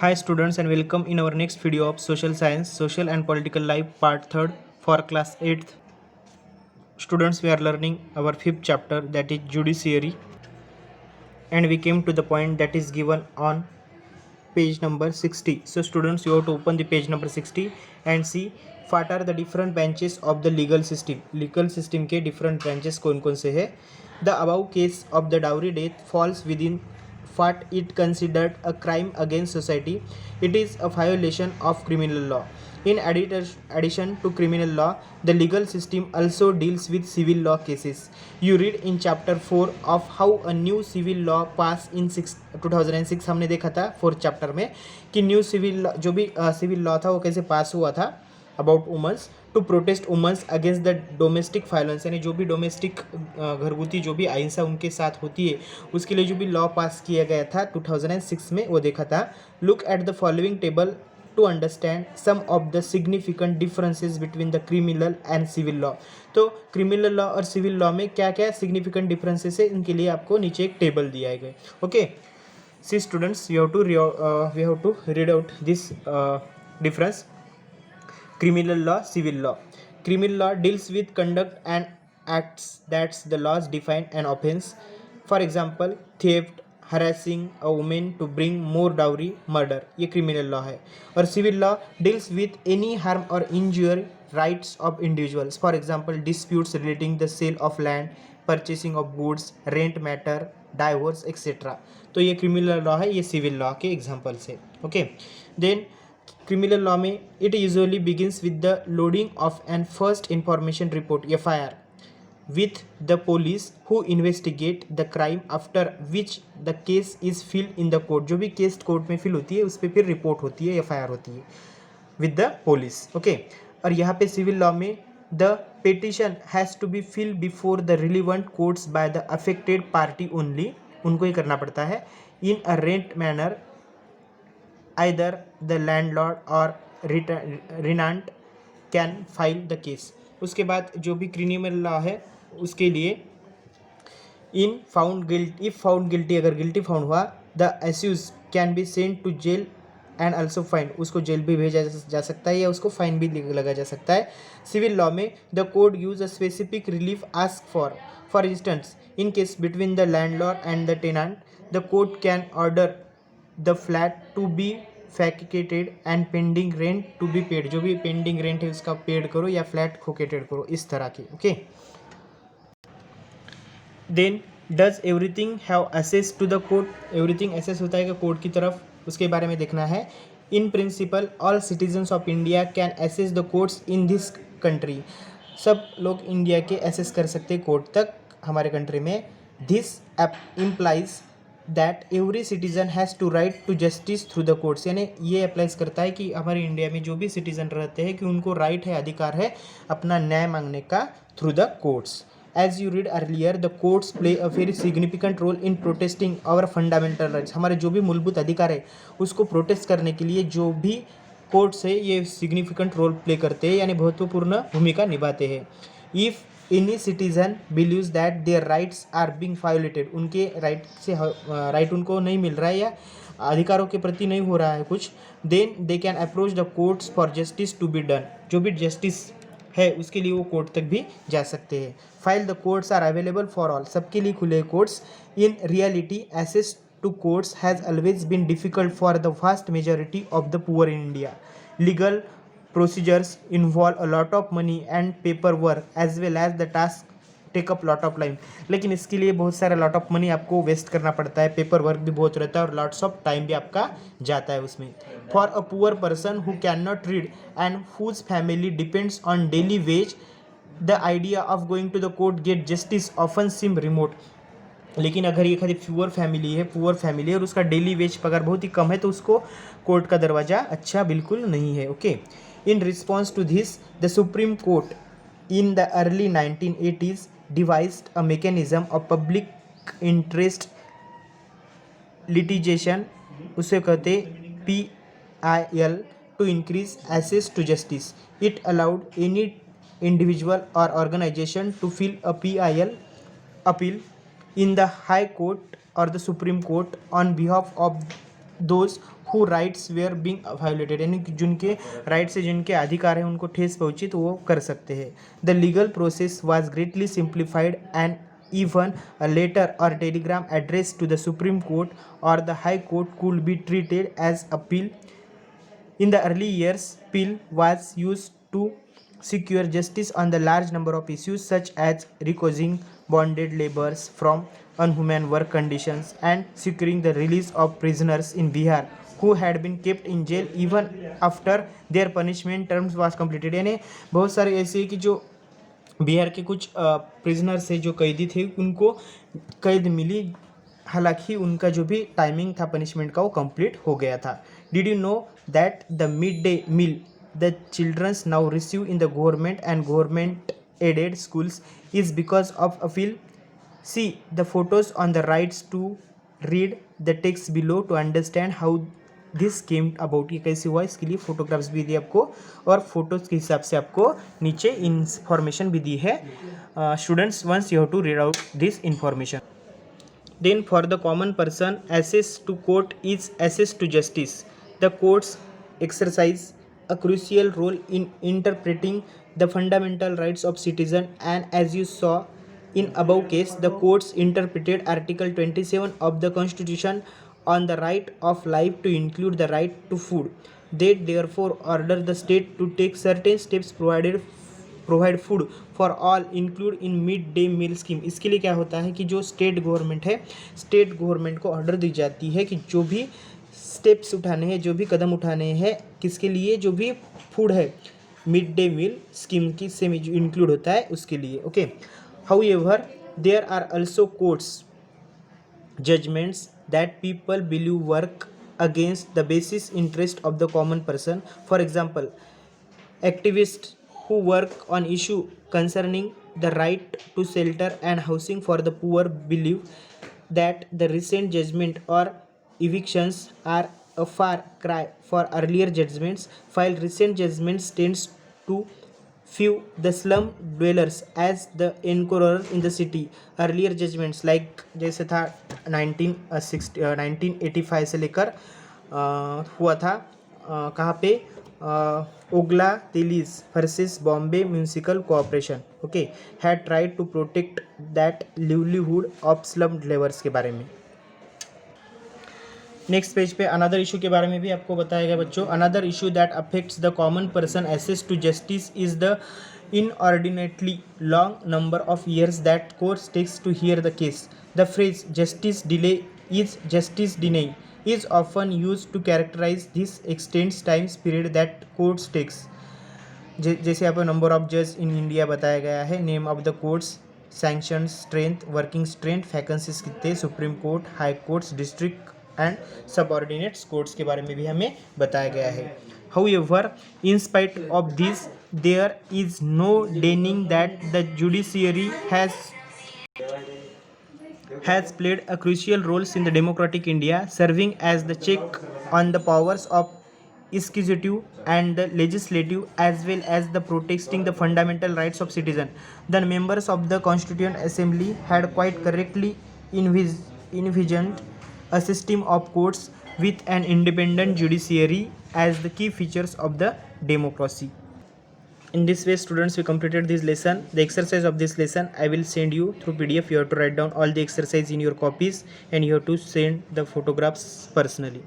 Hi students and welcome in our next video of Social Science, Social and Political Life Part 3rd for class 8th. Students, we are learning our 5th chapter, that is Judiciary, and we came to the point that is given on page number 60. So students, you have to open the page number 60 and see what are the different branches of the legal system. Legal system के different branches कौन कौन से है. The above case of the dowry death falls within what it considered a crime against society. It is a violation of criminal law. In addition to criminal law, the legal system also deals with civil law cases. You read in chapter 4 of how a new civil law passed in 2006. हमने देखा था 4th chapter में कि new civil जो भी civil law था वो कैसे पास हुआ था about womens to protest womens against the domestic violence, यानी जो भी डोमेस्टिक घरगुती जो भी अहिंसा उनके साथ होती है उसके लिए जो भी लॉ पास किया गया था 2006 में, वो देखा था. Look at the following table to understand some of the significant differences between the criminal and civil law. तो क्रिमिनल लॉ और सिविल लॉ में क्या क्या सिग्निफिकेंट डिफरेंसेस है, इनके लिए आपको नीचे एक टेबल दिया गया. Okay, see students, we have to read out this difference. Criminal law, civil law. Criminal law deals with conduct and acts that the laws define an offense. For example, theft, harassing a woman to bring more dowry, murder. ये criminal law है. और civil law deals with any harm or injury rights of individuals. For example, disputes relating the sale of land, purchasing of goods, rent matter, divorce, etc. तो ये criminal law है, ये civil law के examples है. Okay. Then criminal law में it usually begins with the lodging of an first information report FIR with the police who investigate the crime, after which the case is filed in the court. जो भी case court में fill होती है उस पर फिर report होती है, FIR होती है विद द पुलिस. ओके, और यहाँ पे सिविल लॉ में the petition has to be fill before the relevant courts by the affected party only. उनको ही करना पड़ता है in a rent manner. Either the landlord or tenant can file the case. उसके बाद जो भी क्रिमिनल लॉ है उसके लिए in found guilt, if found guilty, अगर गिल्टी फाउंड हुआ, the accuse can be sent to jail and also fine. उसको जेल भी भेजा जा सकता है या उसको फाइन भी लगा जा सकता है. सिविल लॉ में the code use a specific relief ask for instance in case between the landlord and the tenant, the court can order the flat to be vacated and pending rent to be paid. जो भी pending rent है उसका paid करो या flat फोकेटेड करो, इस तरह की. Okay, then does everything have access to the court. Everything access होता है कि कोर्ट की तरफ, उसके बारे में देखना है. In principle all citizens of India can access the courts in this country. सब लोग इंडिया के एसेस कर सकते हैं कोर्ट तक हमारे कंट्री में. This implies that every citizen has to right to justice through the courts. यानी ये अप्लाइज करता है कि हमारे इंडिया में जो भी सिटीजन रहते हैं कि उनको राइट है, अधिकार है अपना न्याय मांगने का through the courts. As you read earlier, the courts play a very significant role in protesting our fundamental rights. हमारे जो भी मूलभूत अधिकार है उसको प्रोटेस्ट करने के लिए जो भी कोर्ट्स है ये सिग्निफिकेंट रोल प्ले करते हैं, यानी महत्वपूर्ण भूमिका निभाते हैं. If any citizen believes that their rights are being violated, उनके राइट से राइट उनको नहीं मिल रहा है या अधिकारों के प्रति नहीं हो रहा है कुछ, then they can approach the courts for justice to be done. जो भी जस्टिस है उसके लिए वो कोर्ट तक भी जा सकते हैं. File the courts are available for all, सबके लिए खुले courts. In reality access to courts has always been difficult for the vast majority of the poor in India. Legal procedures involve a lot of money and paperwork as well as the task take up lot of time. लेकिन इसके लिए बहुत सारा lot of money आपको waste करना पड़ता है, paper work भी बहुत रहता है और lots of time भी आपका जाता है उसमें. For a poor person who cannot read and whose family depends on daily wage, the idea of going to the court get justice often seem remote. लेकिन अगर ये खाली पुअर फैमिली है और उसका डेली वेज पगार बहुत ही कम है तो उसको कोर्ट का दरवाज़ा अच्छा बिल्कुल नहीं है. Okay, in response to this the supreme court in the early 1980s devised a mechanism of public interest litigation, उसे कहते PIL, to increase access to justice. It allowed any individual or organization to file a PIL appeal in the High Court or the Supreme Court on behalf of those who rights were being violated, यानी कि जिनके right से जिनके अधिकार हैं उनको ठेस पहुंची तो वो कर सकते हैं. The legal process was greatly simplified and even a letter or telegram addressed to the Supreme Court or the High Court could be treated as appeal. In the early years, appeal was used to secure justice on the large number of issues such as recusing bonded laborers from unhuman work conditions and securing the release of prisoners in Bihar who had been kept in jail even after their punishment terms was completed. यानी बहुत सारे ऐसे कि जो बिहार के कुछ prisoners है जो कैदी थे उनको कैद मिली, हालांकि उनका जो भी टाइमिंग था पनिशमेंट का वो कंप्लीट हो गया था. Did you know that the mid day meal the childrens now receive in the government and government aided schools is because of appeal. See the photos on the rights to read the text below to understand how this came about. ये कैसे हुआ इसके लिए photographs भी दिए आपको और photos के हिसाब से आपको नीचे इंफॉर्मेशन भी दी है. Students once you have to read out this information. Then for the common person access to court is access to justice. The courts exercise a crucial role in interpreting the fundamental rights of citizen, and as you saw in above case, the courts interpreted Article 27 of the Constitution on the right of life to include the right to food. They therefore order the state to take certain steps provide food for all include in mid day meal scheme. इसके लिए क्या होता है कि जो state government है, state government को order दी जाती है कि जो भी स्टेप्स उठाने हैं, जो भी कदम उठाने हैं, किसके लिए, जो भी फूड है मिड डे मील स्कीम की से जो इंक्लूड होता है उसके लिए. Okay, however there are also courts judgments that people believe work against the basic interest of the common person. For example, activists who work on issue concerning the right to shelter and housing for the poor believe that the recent judgment or evictions are a far cry for earlier judgments, while recent judgments tends to few the slum dwellers as the encroachers in the city. Earlier judgments like जैसे था 1985 से लेकर हुआ था कहाँ पे ओगला Tellis versus Bombay municipal corporation. Okay, had tried to protect that livelihood of slum labours के बारे में. नेक्स्ट पेज पे अनदर इशू के बारे में भी आपको बताया गया बच्चों. Another issue that affects the common person access to justice is the inordinately long number of years that courts takes to hear the case. The phrase justice delay is justice deny is often used to characterize this extends times period that courts takes. जैसे यहाँ पर number of जज in India बताया गया है, name of the courts, sanction strength, working strength, vacancies कितने, supreme court, high courts, district and subordinates courts के बारे में भी हमें बताया गया है. However, in spite of this, there is no denying that the judiciary has played a crucial role in the democratic India, serving as the check on the powers of executive and the legislative, as well as the protecting the fundamental rights of citizen. The members of the Constituent Assembly had quite correctly envisioned a system of courts with an independent judiciary as the key features of the democracy. In this way, students, we completed this lesson. The exercise of this lesson I will send you through PDF. You have to write down all the exercise in your copies and you have to send the photographs personally.